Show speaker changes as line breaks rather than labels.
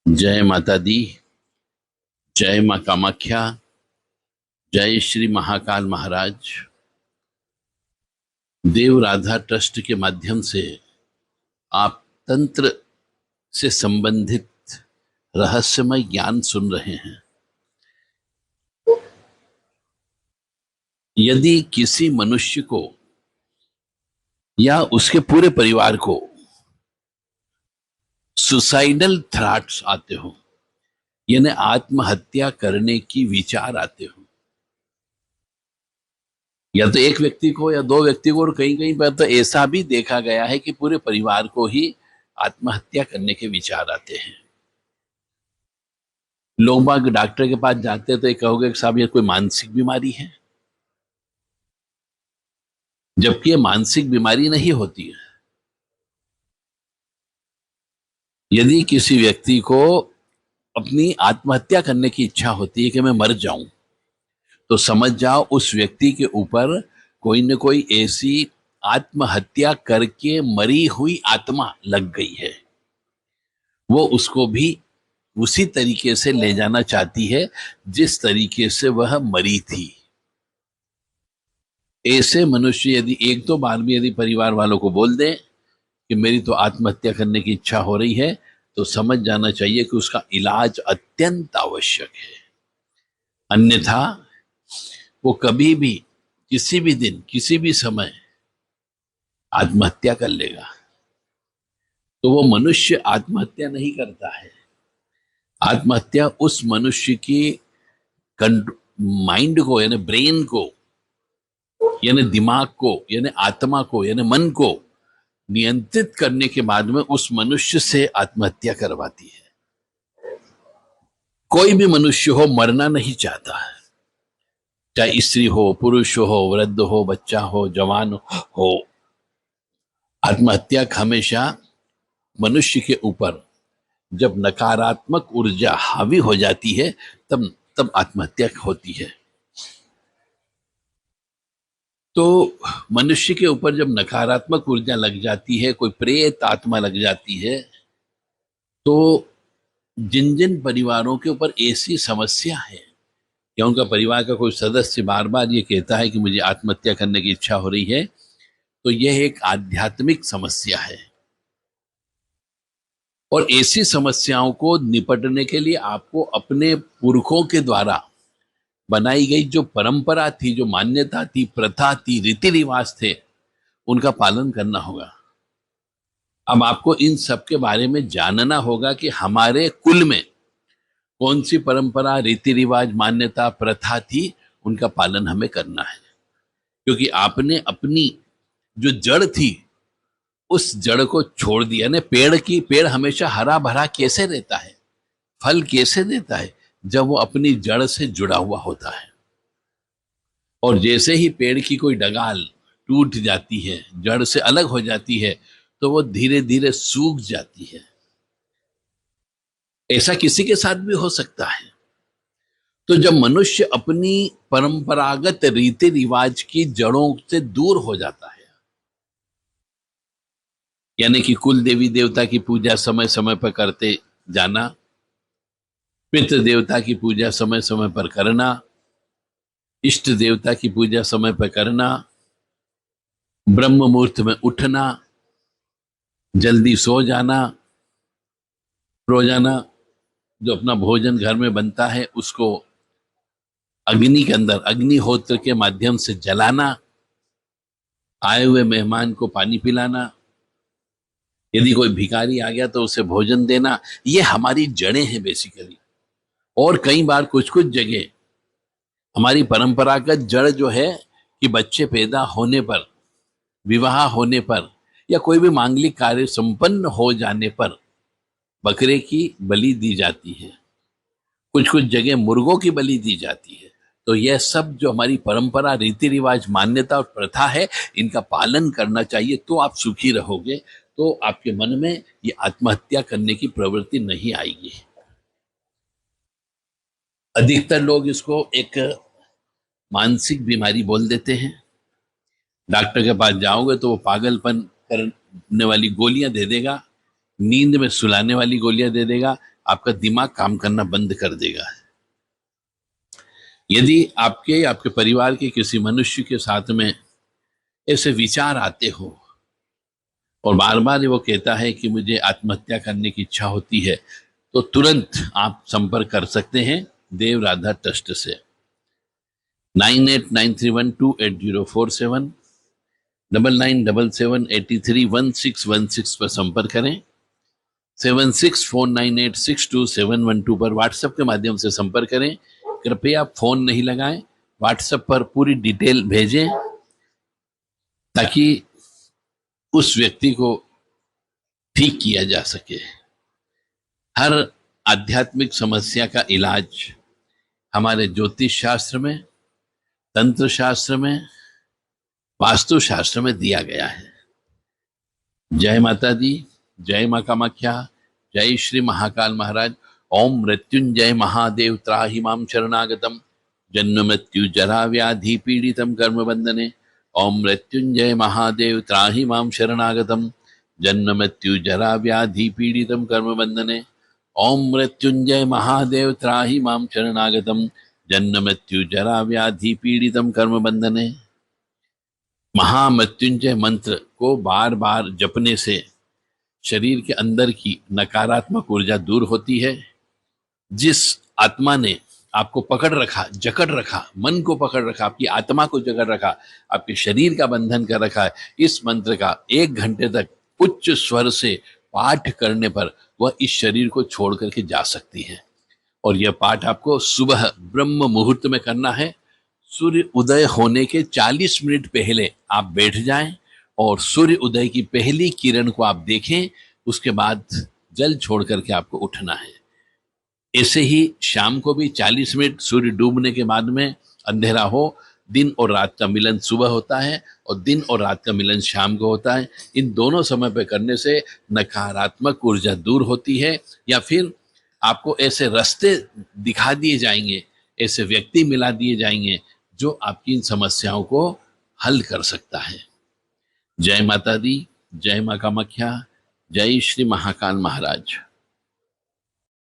जय माता दी। जय माँ कामाख्या। जय श्री महाकाल महाराज। देव राधा ट्रस्ट के माध्यम से आप तंत्र से संबंधित रहस्यमय ज्ञान सुन रहे हैं। यदि किसी मनुष्य को या उसके पूरे परिवार को सुसाइडल थॉट्स आते हो, यानी आत्महत्या करने की विचार आते हो, या तो एक व्यक्ति को या दो व्यक्ति को, और कहीं कहीं पर तो ऐसा भी देखा गया है कि पूरे परिवार को ही आत्महत्या करने के विचार आते हैं। लोग बाग डॉक्टर के पास जाते हैं तो ये कहोगे कि साहब ये कोई मानसिक बीमारी है, जबकि ये मानसिक बीमारी नहीं होती है। यदि किसी व्यक्ति को अपनी आत्महत्या करने की इच्छा होती है कि मैं मर जाऊं, तो समझ जाओ उस व्यक्ति के ऊपर कोई न कोई ऐसी आत्महत्या करके मरी हुई आत्मा लग गई है। वो उसको भी उसी तरीके से ले जाना चाहती है जिस तरीके से वह मरी थी। ऐसे मनुष्य यदि एक दो बार भी यदि परिवार वालों को बोल दें कि मेरी तो आत्महत्या करने की इच्छा हो रही है, तो समझ जाना चाहिए कि उसका इलाज अत्यंत आवश्यक है। अन्यथा वो कभी भी किसी भी दिन किसी भी समय आत्महत्या कर लेगा। तो वो मनुष्य आत्महत्या नहीं करता है। आत्महत्या उस मनुष्य की माइंड को, यानी ब्रेन को, यानी दिमाग को, यानी आत्मा को, यानी मन को नियंत्रित करने के बाद में उस मनुष्य से आत्महत्या करवाती है। कोई भी मनुष्य हो मरना नहीं चाहता है, चाहे स्त्री हो, पुरुष हो, वृद्ध हो, बच्चा हो, जवान हो। आत्महत्या हमेशा मनुष्य के ऊपर जब नकारात्मक ऊर्जा हावी हो जाती है तब तब आत्महत्या होती है। तो मनुष्य के ऊपर जब नकारात्मक ऊर्जा लग जाती है, कोई प्रेत आत्मा लग जाती है, तो जिन जिन परिवारों के ऊपर ऐसी समस्या है या उनका परिवार का कोई सदस्य बार बार ये कहता है कि मुझे आत्महत्या करने की इच्छा हो रही है, तो यह एक आध्यात्मिक समस्या है। और ऐसी समस्याओं को निपटने के लिए आपको अपने पुरखों के द्वारा बनाई गई जो परंपरा थी, जो मान्यता थी, प्रथा थी, रीति रिवाज थे, उनका पालन करना होगा। अब आपको इन सब के बारे में जानना होगा कि हमारे कुल में कौन सी परंपरा, रीति रिवाज, मान्यता, प्रथा थी, उनका पालन हमें करना है। क्योंकि आपने अपनी जो जड़ थी उस जड़ को छोड़ दिया। ने पेड़ हमेशा हरा भरा कैसे रहता है, फल कैसे देता है, जब वो अपनी जड़ से जुड़ा हुआ होता है। और जैसे ही पेड़ की कोई डगाल टूट जाती है, जड़ से अलग हो जाती है, तो वो धीरे धीरे सूख जाती है। ऐसा किसी के साथ भी हो सकता है। तो जब मनुष्य अपनी परंपरागत रीति रिवाज की जड़ों से दूर हो जाता है, यानी कि कुल देवी देवता की पूजा समय समय पर करते जाना, पितृ देवता की पूजा समय समय पर करना, इष्ट देवता की पूजा समय पर करना, ब्रह्म मुहूर्त में उठना, जल्दी सो जाना, रोजाना जो अपना भोजन घर में बनता है उसको अग्नि के अंदर अग्निहोत्र के माध्यम से जलाना, आए हुए मेहमान को पानी पिलाना, यदि कोई भिखारी आ गया तो उसे भोजन देना, ये हमारी जड़ें हैं बेसिकली। और कई बार कुछ कुछ जगह हमारी परंपरागत जड़ जो है कि बच्चे पैदा होने पर, विवाह होने पर, या कोई भी मांगलिक कार्य संपन्न हो जाने पर बकरे की बलि दी जाती है। कुछ कुछ जगह मुर्गों की बलि दी जाती है। तो यह सब जो हमारी परंपरा, रीति रिवाज, मान्यता और प्रथा है, इनका पालन करना चाहिए, तो आप सुखी रहोगे। तो आपके मन में ये आत्महत्या करने की प्रवृत्ति नहीं आएगी। अधिकतर लोग इसको एक मानसिक बीमारी बोल देते हैं। डॉक्टर के पास जाओगे तो वो पागलपन करने वाली गोलियां दे देगा नींद में सुलाने वाली गोलियां दे देगा, आपका दिमाग काम करना बंद कर देगा। यदि आपके परिवार के किसी मनुष्य के साथ में ऐसे विचार आते हो और बार बार वो कहता है कि मुझे आत्महत्या करने की इच्छा होती है, तो तुरंत आप संपर्क कर सकते हैं देव राधा ट्रस्ट से। 9893128047, 9977831616 पर संपर्क करें। 7649862712 पर व्हाट्सएप के माध्यम से संपर्क करें। कृपया फोन नहीं लगाएं, व्हाट्सएप पर पूरी डिटेल भेजें ताकि उस व्यक्ति को ठीक किया जा सके। हर आध्यात्मिक समस्या का इलाज हमारे ज्योतिष शास्त्र में, तंत्र शास्त्र में, वास्तु शास्त्र में दिया गया है। जय माता दी, जय मां कामाख्या, जय श्री महाकाल महाराज। ओम मृत्युंजय महादेव त्राहि मां शरणागतम, जन्म मृत्यु जरा व्याधि पीड़ितम कर्म बंधने। ओम मृत्युंजय महादेव त्राहि मां शरणागतम, जन्म मृत्यु जरा व्याधि पीड़ितम कर्म बंधने। ओम मृत्युंजय महादेव त्राहि मां शरणागतम, जन्म मृत्यु जरा व्याधि पीड़ितम कर्म बंधने। महामृत्युंजय मंत्र को बार बार जपने से शरीर के अंदर की नकारात्मक ऊर्जा दूर होती है। जिस आत्मा ने आपको पकड़ रखा, जकड़ रखा, मन को पकड़ रखा, आपकी आत्मा को जकड़ रखा, आपके शरीर का बंधन कर रखा है, इस मंत्र का 1 घंटे तक उच्च स्वर से पाठ करने पर वह इस शरीर को छोड़ करके जा सकती है। और यह पाठ आपको सुबह ब्रह्म मुहूर्त में करना है। सूर्य उदय होने के 40 मिनट पहले आप बैठ जाएं और सूर्य उदय की पहली किरण को आप देखें, उसके बाद जल छोड़ करके आपको उठना है। ऐसे ही शाम को भी 40 मिनट सूर्य डूबने के बाद में अंधेरा हो, दिन और रात का मिलन सुबह होता है और दिन और रात का मिलन शाम को होता है। इन दोनों समय पर करने से नकारात्मक ऊर्जा दूर होती है, या फिर आपको ऐसे रास्ते दिखा दिए जाएंगे, ऐसे व्यक्ति मिला दिए जाएंगे जो आपकी इन समस्याओं को हल कर सकता है। जय माता दी, जय मां कामाख्या, जय श्री महाकाल महाराज।